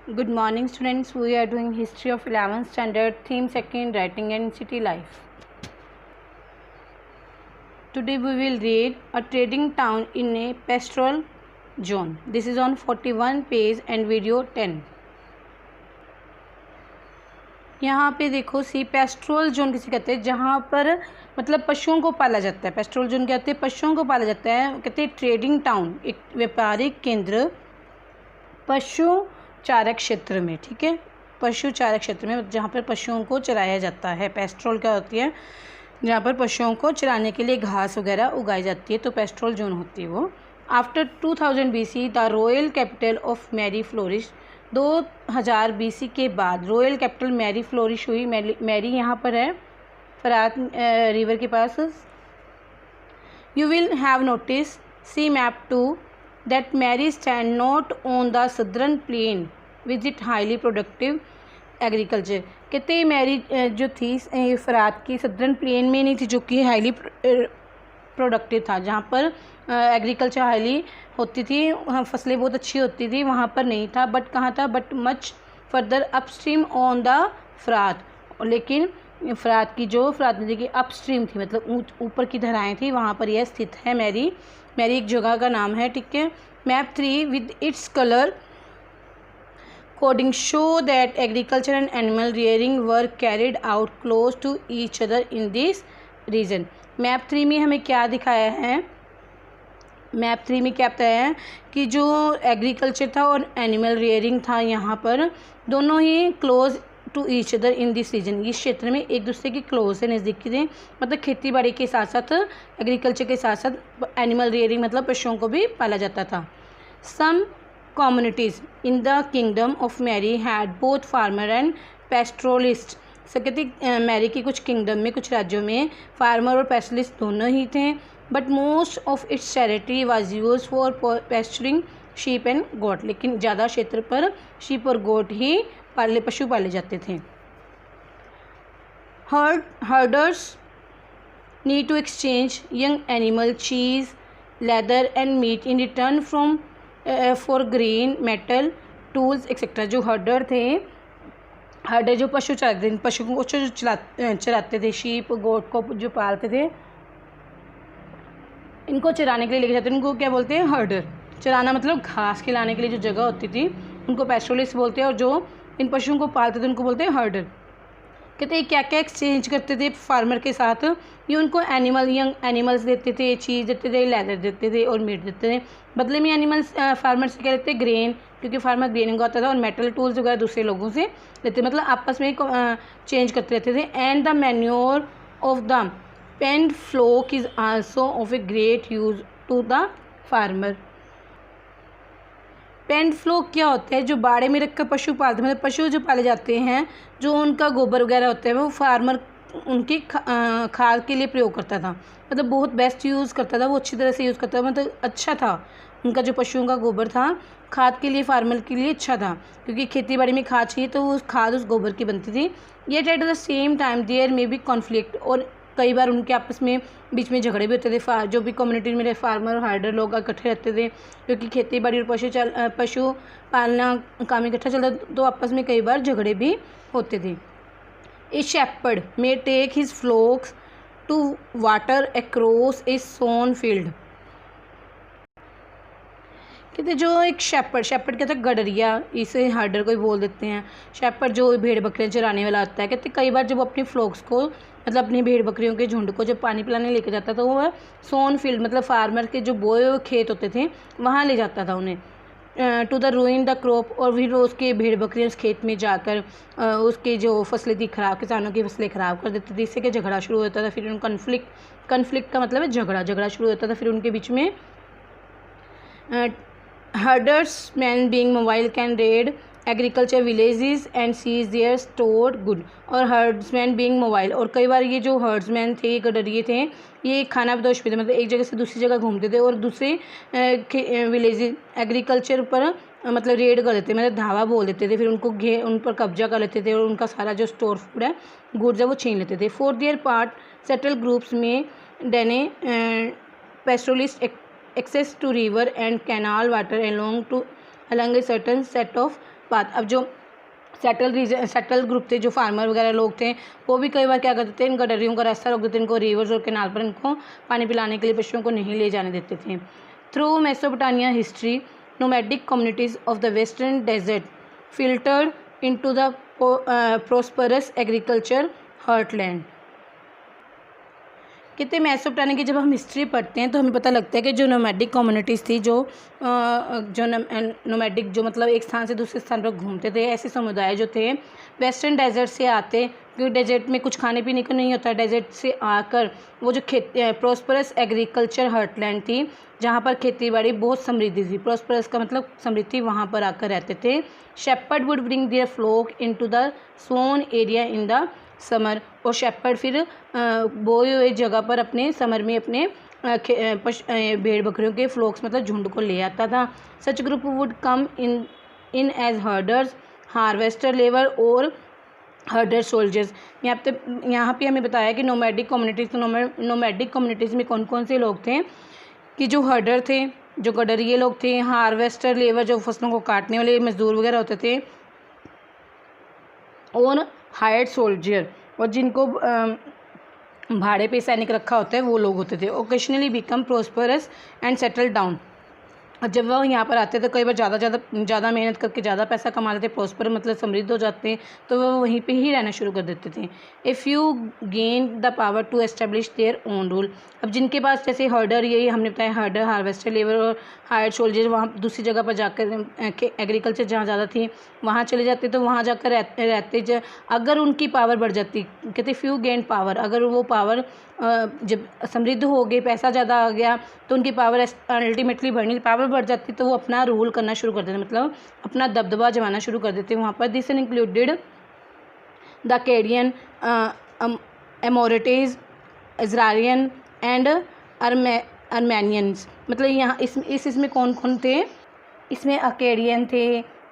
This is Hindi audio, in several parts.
Good morning, students. We are doing history of 11th standard, theme second, writing and city life. Today we will read a trading town in a pastoral zone. This is on 41 page and video 10. यहाँ पे देखो सी पेस्ट्रोल जोन किसे कहते हैं, जहाँ पर मतलब पशुओं को पाला जाता है। पेस्ट्रोल जोन कहते हैं पशुओं को पाला जाता है। कहते हैं ट्रेडिंग टाउन, एक व्यापारिक केंद्र पशु चारक क्षेत्र में। ठीक है, पशु चारक क्षेत्र में जहाँ पर पशुओं को चराया जाता है। पेस्ट्रोल क्या होती है, जहाँ पर पशुओं को चराने के लिए घास वगैरह उगाई जाती है, तो पेस्ट्रोल जोन होती है वो। After 2000 BC the royal capital of Mari flourish. 2000 BC के बाद रॉयल कैपिटल मैरी फ्लोरिश हुई। मैरी यहाँ पर है, फरात रिवर के पास। You will have notice see map 2 that Mary stand not on the southern plain with it highly productive agriculture। कहते हैं मैरी जो थी फरात की सदर्न प्लेन में नहीं थी, जो कि हाईली प्रोडक्टिव था, जहाँ पर एग्रीकल्चर हाईली होती थी, वहाँ फसलें बहुत अच्छी होती थी, वहाँ पर नहीं था। बट कहाँ था, but much further upstream on the फरात। लेकिन फरात नदी की अपस्ट्रीम थी, मतलब ऊपर की धाराएँ थी, वहाँ पर यह स्थित है मैरी एक जगह का नाम है। ठीक है। Map 3 with its colour coding show that agriculture and animal rearing were carried out close to each other in this region. Map 3 में हमें क्या दिखाया है, मैप 3 में क्या बताया है कि जो एग्रीकल्चर था और एनिमल रियरिंग था, यहाँ पर दोनों ही close to each other in this region. इस क्षेत्र में एक दूसरे के क्लोज से नज़दीकी थे, मतलब खेती बाड़ी के साथ साथ एग्रीकल्चर के साथ साथ एनिमल रियरिंग मतलब पशुओं को भी पाला जाता था। Some communities in the kingdom of Mari had both farmer and pastoralist. कहते मैरी की कुछ किंगडम में, कुछ राज्यों में फार्मर और पेस्ट्रोलिस्ट दोनों ही थे। But most of its territory was used for pasturing sheep and goat. लेकिन ज़्यादा क्षेत्र पर शीप और गोट ही पशु पाले जाते थे। Herders need to exchange young animal cheese, leather and meat in return from for grain, metal, tools etcetera. जो हर्डर जो पशु चराते थे, पशु को चराते थे, शीप गोट को जो पालते थे, इनको चराने के लिए लेके जाते थे, उनको क्या बोलते हैं, हर्डर। चराना मतलब घास खिलाने के लिए जो जगह होती थी उनको पेस्टोलिस्ट बोलते हैं, और जो इन पशुओं को पालते थे उनको बोलते हैं हर्डर। कहते हैं क्या क्या एक्सचेंज करते थे फार्मर के साथ, ये उनको यंग एनिमल्स देते थे, चीज़ देते थे, लेदर देते थे और मीट देते थे। बदले में एनिमल्स फार्मर से क्या लेते थे, ग्रेन, क्योंकि फार्मर ग्रेन उगाता था, और मेटल टूल्स वगैरह दूसरे लोगों से लेते, मतलब आपस में चेंज करते रहते थे। And the manure of the penned flock is also of a great use to the farmer. Penned flock क्या होता है, जो बाड़े में रखकर पशु पालते हैं, मतलब पशु जो पाले जाते हैं, जो उनका गोबर वगैरह होता है वो फार्मर उनकी खाद के लिए प्रयोग करता था, मतलब बहुत बेस्ट यूज़ करता था, वो अच्छी तरह से यूज़ करता था, मतलब अच्छा था। उनका जो पशुओं का गोबर था खाद के लिए, फार्मर के लिए अच्छा था, क्योंकि खेती बाड़ी में खाद चाहिए तो वो खाद उस गोबर की बनती थी। Yet at the same time there में भी कॉन्फ्लिक्ट, और कई बार उनके आपस में बीच में झगड़े भी होते थे। जो भी कम्युनिटी में फार्मर और हार्डर लोग इकट्ठे रहते थे, क्योंकि खेती बाड़ी और पशु पालना काम इकट्ठा चलता, तो आपस में कई बार झगड़े भी होते थे। A shepherd may take his flocks to water across a sown field. कहते जो एक शेपर्ड कहते हैं गडरिया, इसे हार्डर को ही बोल देते हैं। शेपर्ड जो भेड़ बकरियाँ चराने वाला होता है, कहते कई बार जब अपनी फ्लोक्स को, मतलब अपनी भेड़ बकरियों के झुंड को जब पानी पिलाने लेके जाता था, तो वह सोन फील्ड मतलब फार्मर के जो बोए हुए खेत होते थे वहाँ ले जाता था उन्हें, to the ruin the crop. और फिर उसके भेड़ बकरियाँ उस खेत में जाकर उसकी जो फसलें थी खराब, किसानों की फसलें ख़राब कर देती थी। इससे क्या झगड़ा शुरू होता था, फिर उन कन्फ्लिक्ट का मतलब है झगड़ा शुरू होता था फिर उनके बीच में। Herdsmen being mobile can raid agriculture villages and seize their stored good। और herdsmen being mobile, और कई बार ये जो herdsmen थे, गडरिये थे, ये खाना बदोश भी थे, मतलब एक जगह से दूसरी जगह घूमते थे और दूसरे विलेजेस एग्रीकल्चर पर मतलब रेड कर देते, मतलब धावा बोल देते थे, फिर उनको उन पर कब्जा कर लेते थे और उनका सारा जो स्टोर फूड है, गुड्स है, वो छीन लेते थे। For their part settle groups में डेने पेस्टोलिस्ट access to river and canal water along a certain set of बात। अब जो सेटल ग्रुप थे, जो फार्मर वगैरह लोग थे, वो भी कई बार क्या करते थे, इन गडरियों का रास्ता रोक देते, इनको रिवर्स और कैनाल पर इनको पानी पिलाने के लिए पशुओं को नहीं ले जाने देते थे। Through Mesopotamia history, nomadic communities of the western desert filtered into the prosperous agriculture heartland। कहते मेसोपोटामिया की जब हम हिस्ट्री पढ़ते हैं तो हमें पता लगता है कि जो नोमैडिक कम्युनिटीज़ थी, जो नोमैडिक जो मतलब एक स्थान से दूसरे स्थान पर घूमते थे, ऐसे समुदाय जो थे वेस्टर्न डेजर्ट से आते, क्योंकि डेजर्ट में कुछ खाने पीने को नहीं होता, डेजर्ट से आकर वो जो प्रोस्परस एग्रीकल्चर हार्टलैंड थी, जहाँ पर खेती बाड़ी बहुत समृद्धि थी, प्रोस्परस का मतलब समृद्धि, वहाँ पर आकर रहते थे। Shepherd would bring their flock into the sown area in the summer, और शेपर्ड फिर बोए हुए जगह पर अपने समर में अपने भेड़ बकरियों के फ्लोक्स मतलब झुंड को ले आता था। Such group would come in as herders, harvester labour और हर्डर सोल्जर्स। यहाँ पे हमें बताया कि नोमैडिक कम्युनिटीज़, नोमैडिक कम्युनिटीज़ में कौन कौन से लोग थे कि जो हर्डर थे, जो गडरिये लोग थे, हार्वेस्टर लेबर जो फसलों को काटने वाले मजदूर वगैरह होते थे, और हायर्ड सोल्जर, और जिनको भाड़े पे सैनिक रखा होता है वो लोग होते थे। Occasionally become prosperous and settle down, और जब वह यहाँ पर आते थे कई बार ज़्यादा मेहनत करके ज़्यादा पैसा कमा लेते, प्रोस्पर मतलब समृद्ध हो जाते, तो वह वहीं पे ही रहना शुरू कर देते थे। If you gain the power to establish their own rule, अब जिनके पास जैसे हर्डर, यही हमने बताया हर्डर, हार्वेस्टर लेबर और हायर्ड सोल्जर, वहाँ दूसरी जगह पर जाकर एग्रीकल्चर जहाँ ज़्यादा थी वहाँ चले जाते, तो वहाँ जाकर रहते अगर उनकी पावर बढ़ जाती, कहते फ्यू गेन पावर, अगर वो पावर जब समृद्ध हो गए, पैसा ज़्यादा आ गया, तो उनकी पावर अल्टीमेटली पावर बढ़ जाती, तो वो अपना रूल करना शुरू कर देते, मतलब अपना दबदबा जमाना शुरू कर देते वहाँ पर। This included the Akkadian, Amorites, Israelian and Armenians. मतलब यहाँ इसमें कौन कौन थे, इसमें अकेडियन थे,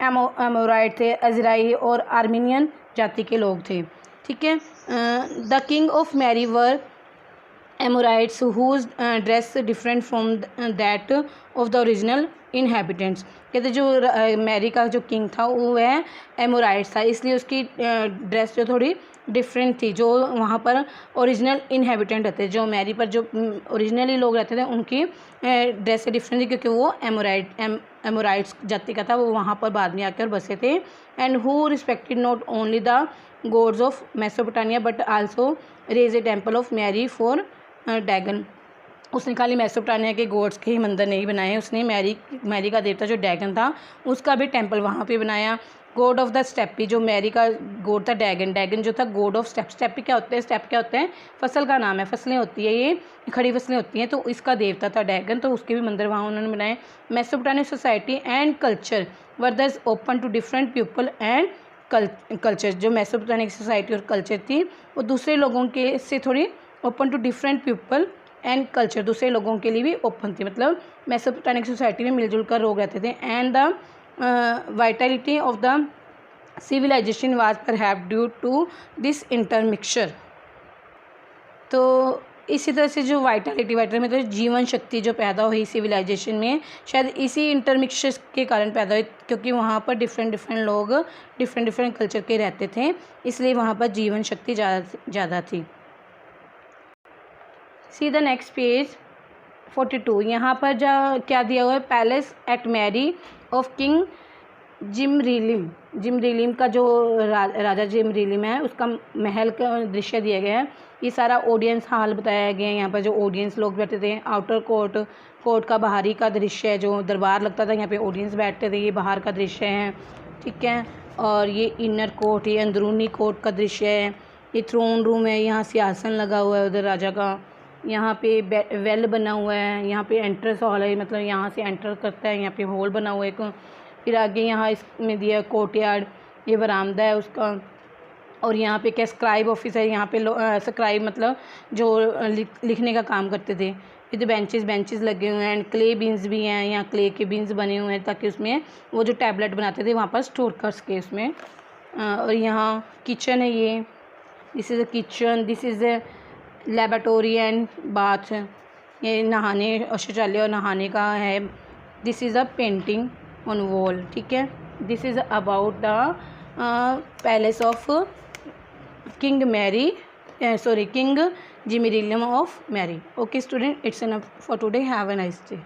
एमोराइट थे, इजराइली और आर्मीनियन जाति के लोग थे। ठीक है। The king of Mari were Amorites whose dress different from that of the original inhabitants. कहते जो मैरी का जो किंग था वो है एमोराइट्स था, इसलिए उसकी ड्रेस जो थोड़ी डिफरेंट थी, जो वहाँ पर ओरिजिनल इनहेबिटेंट रहते, जो मैरी पर जो ओरिजिनली लोग रहते थे उनकी ड्रेस से डिफरेंट थी, क्योंकि वो एमोराइट्स जाति का था, वो वहाँ पर बाद में आकर बसे थे। And who respected not only the gods of Mesopotamia but also raise a temple of Mari for Dagan. उसने खाली मेसोपोटामिया के गॉड्स के ही मंदिर नहीं बनाए, उसने मैरी का देवता जो डैगन था उसका भी टेम्पल वहाँ पे बनाया। गॉड ऑफ द स्टेपी, जो मैरी का गॉड था डैगन जो था गॉड ऑफ स्टेप। स्टेपी क्या होते हैं, स्टेप क्या होते हैं, फसल का नाम है, फसलें होती है, ये खड़ी फसलें होती हैं, तो इसका देवता था डैगन, तो उसके भी मंदिर वहाँ उन्होंने बनाए। Mesopotamian society and culture were thus open to different people and culture. जो मेसोपोटामियन सोसाइटी और कल्चर थी वो दूसरे लोगों के से थोड़ी open to different people and culture, दूसरे लोगों के लिए भी ओपन थी, मतलब मेसोपोटामिक सोसाइटी में मिलजुल कर लोग रहते थे। And the vitality of the civilisation was perhaps due to this intermixture. तो इसी तरह से जो वाइटलिटी मतलब जीवन शक्ति जो पैदा हुई सिविलाइजेशन में, शायद इसी इंटरमिक्सचर के कारण पैदा हुई, क्योंकि वहाँ पर डिफरेंट लोग डिफरेंट कल्चर के रहते थे, इसलिए वहाँ पर जीवन शक्ति ज़्यादा थी। See the next page 42। यहाँ पर क्या दिया हुआ है, palace at Mari of king Zimrilim का जो राजा जिमरिलिम है उसका महल का दृश्य दिया गया है। ये सारा ऑडियंस हॉल बताया गया है, यहाँ पर जो ऑडियंस लोग बैठते थे। आउटर कोर्ट का बाहरी का दृश्य है, जो दरबार लगता था यहाँ पे ऑडियंस बैठते थे, ये बाहर का दृश्य है। ठीक है। और ये इनर कोर्ट, ये अंदरूनी कोर्ट का दृश्य है। ये थ्रोन रूम है, यहाँ सिंहासन लगा हुआ है उधर राजा का। यहाँ पे वेल बना हुआ है, यहाँ पे एंट्रेंस हॉल है, मतलब यहाँ से एंटर करता है, यहाँ पे हॉल बना हुआ है एक। फिर आगे यहाँ इसमें दिया कोर्टयार्ड, ये बरामदा है उसका। और यहाँ पे क्या स्क्राइब ऑफिस है, यहाँ पे स्क्राइब मतलब जो लिखने का काम करते थे। फिर बेंचेस लगे हुए हैं। एंड क्ले बीन्स भी हैं, यहाँ क्ले के बीन्स बने हुए हैं ताकि उसमें वो जो टैबलेट बनाते थे वहाँ पर स्टोर कर सके उसमें। और यहाँ किचन है, ये this is a kitchen, this is a laboratory and bath, ये नहाने और शौचालय और नहाने का है। This is a painting on wall. ठीक है। This is about the palace of king Mari king Zimrilim of Mari. Okay student, it's enough for today. Have a nice day.